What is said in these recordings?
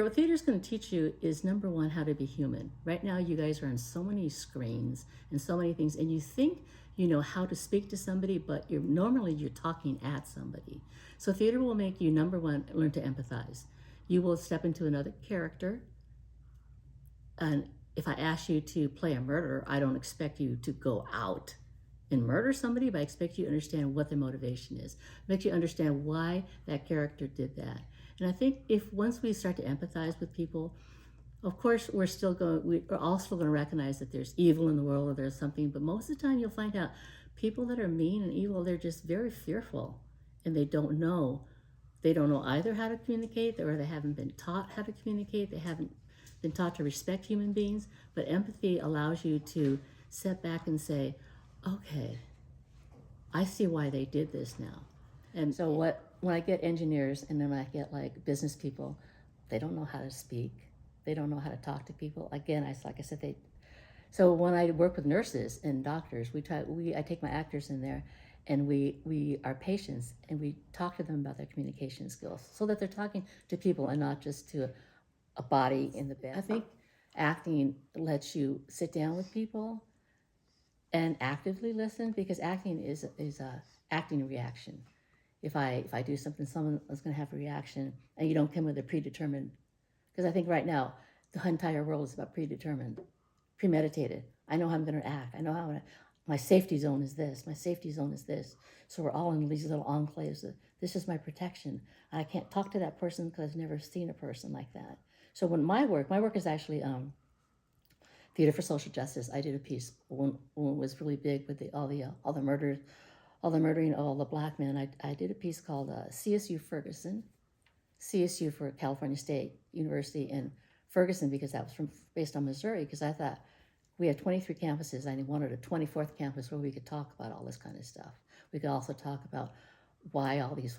what theater's going to teach you is number one, how to be human. Right now, you guys are on so many screens and so many things, and you think you know how to speak to somebody, but you're talking at somebody. So theater will make you, number one, learn to empathize. You will step into another character, and if I ask you to play a murderer, I don't expect you to go out and murder somebody, but I expect you to understand what their motivation is. Make you understand why that character did that. And I think if once we start to empathize with people, of course we're all still going to recognize that there's evil in the world or there's something, but most of the time you'll find out people that are mean and evil, they're just very fearful and they don't know either how to communicate, or they haven't been taught how to communicate. They haven't been taught to respect human beings. But empathy allows you to step back and say, okay, I see why they did this now. And so when I get engineers and then I get like business people, they don't know how to speak. They don't know how to talk to people. Again, like I said, so when I work with nurses and doctors, I take my actors in there and we are patients and we talk to them about their communication skills so that they're talking to people and not just to a body in the bed. I think acting lets you sit down with people and actively listen, because acting is acting reaction. If I do something, someone is going to have a reaction, and you don't come with a predetermined. Because I think right now the entire world is about predetermined, premeditated. I know how I'm going to act. I know how my safety zone is this. My safety zone is this. So we're all in these little enclaves. This is my protection. I can't talk to that person because I've never seen a person like that. So when my work is actually Theater for Social Justice. I did a piece when it was really big with all the murders, all the murdering of all the black men. I did a piece called CSU Ferguson, CSU for California State University in Ferguson, because that was based on Missouri, because I thought we had 23 campuses. I wanted a 24th campus where we could talk about all this kind of stuff. We could also talk about why all these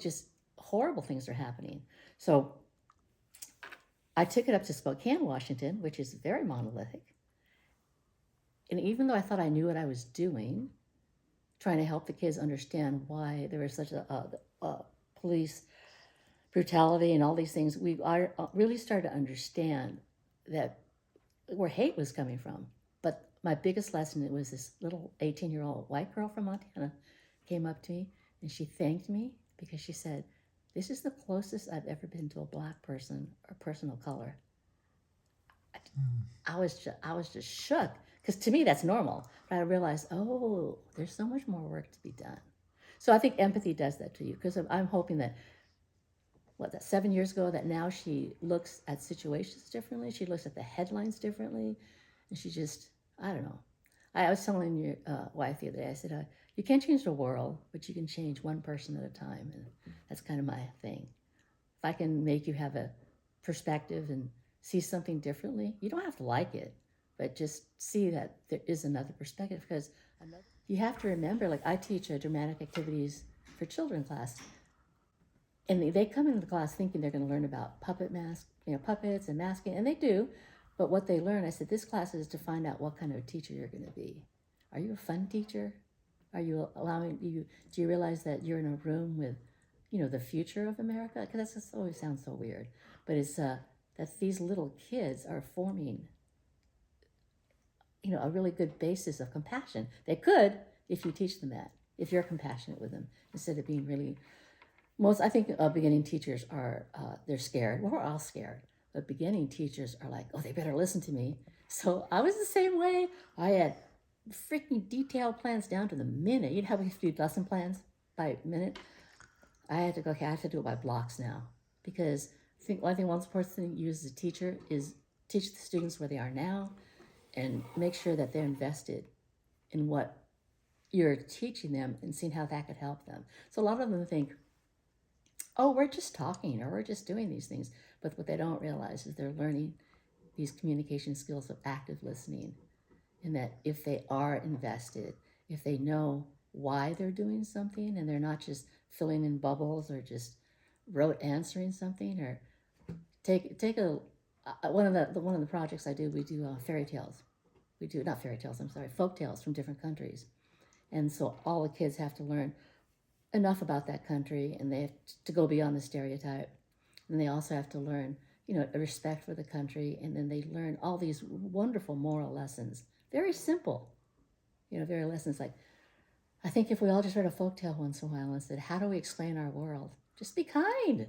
just horrible things are happening. So I took it up to Spokane, Washington, which is very monolithic. And even though I thought I knew what I was doing, trying to help the kids understand why there was such a police brutality and all these things, we really started to understand that where hate was coming from. But my biggest lesson, it was this little 18-year-old white girl from Montana came up to me and she thanked me because she said, "This is the closest I've ever been to a black person or person of color." I was just shook, because to me that's normal. But I realized, oh, there's so much more work to be done. So I think empathy does that to you, because I'm hoping that 7 years ago, that now she looks at situations differently. She looks at the headlines differently, and she just, I don't know. I was telling your wife the other day, I said, you can't change the world, but you can change one person at a time. And that's kind of my thing. If I can make you have a perspective and see something differently, you don't have to like it, but just see that there is another perspective. Because you have to remember, like I teach dramatic activities for children class, and they come into the class thinking they're going to learn about puppets and masking, and they do. But what they learn, I said, this class is to find out what kind of teacher you're going to be. Are you a fun teacher? Are you do you realize that you're in a room with, the future of America? Because that just always sounds so weird. But it's that these little kids are forming, a really good basis of compassion. They could, if you teach them that, if you're compassionate with them, instead of being really, I think beginning teachers are, they're scared. Well, we're all scared. But beginning teachers are like, oh, they better listen to me. So I was the same way. I had freaking detailed plans down to the minute. You know how we used to do lesson plans by minute? I had to go, okay, I have to do it by blocks now. Because one important thing you as a teacher is teach the students where they are now and make sure that they're invested in what you're teaching them and seeing how that could help them. So a lot of them think, oh, we're just talking or we're just doing these things. But what they don't realize is they're learning these communication skills of active listening. And that if they are invested, if they know why they're doing something and they're not just filling in bubbles or just rote answering something, or take a one of the projects I do, we do fairy tales. We do not fairy tales. I'm sorry, folk tales from different countries, and so all the kids have to learn enough about that country, and they have to go beyond the stereotype. And they also have to learn, a respect for the country, and then they learn all these wonderful moral lessons. Very simple, very lessons like, I think if we all just read a folk tale once in a while and said, how do we explain our world? Just be kind.